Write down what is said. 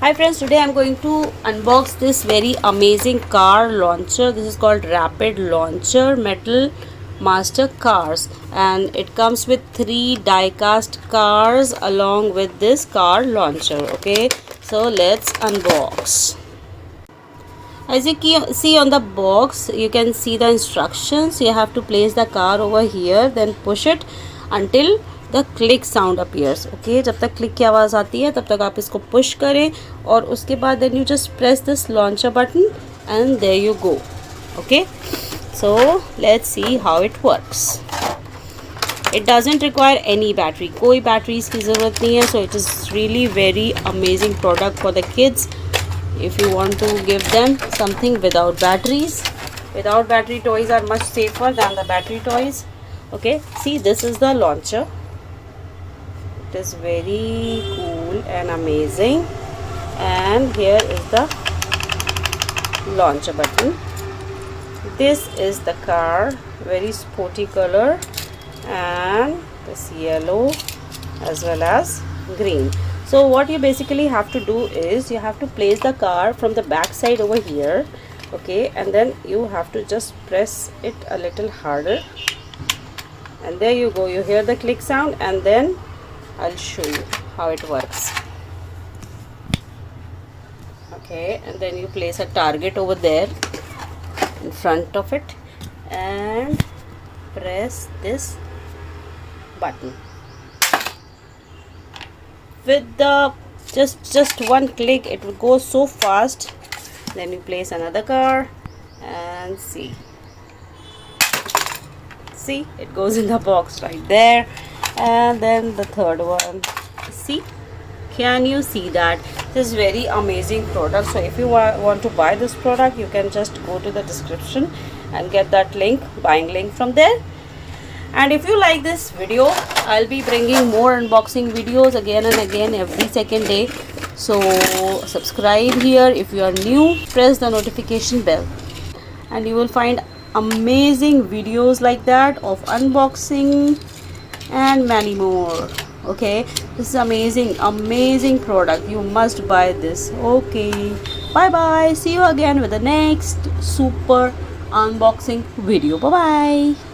Hi friends, today I'm going to unbox this very amazing car launcher. This is called Rapid Launcher Metal Master Cars, and it comes with 3 die-cast cars along with this car launcher. Okay, so let's unbox. As you see on the box, you can see the instructions. You have to place the car over here, then push it until the click sound appears. Okay, जब तक click की आवाज़ आती है तब तक आप इसको पुश करें और उसके बाद then you just press this launcher button and there you go. Okay, so let's see how it works. It doesn't require any battery, कोई बैटरीज की ज़रूरत नहीं है. So it is really very amazing product for the kids if you want to give them something without batteries. Without battery toys are much safer than the battery toys. Okay, see, this is the launcher. It is very cool and amazing, and here is the launcher button. This is the car, very sporty color, and this yellow as well as green. So what you basically have to do is you have to place the car from the back side over here. Okay, and then you have to just press it a little harder, and there you go. You hear the click sound, and then I'll show you how it works. Okay, and then you place a target over there in front of it and press this button. With the just one click, it will go so fast. Then you place another car and see, it goes in the box right there. And then the third one, see, can you see that? This is very amazing product. So if you want to buy this product, you can just go to the description and get that link, buying link from there. And if you like this video, I'll be bringing more unboxing videos again and again every second day. So subscribe here. If you are new, press the notification bell, and you will find amazing videos like that of unboxing and many more. Okay, this is amazing product. You must buy this. Okay, bye bye. See you again with the next super unboxing video. Bye bye.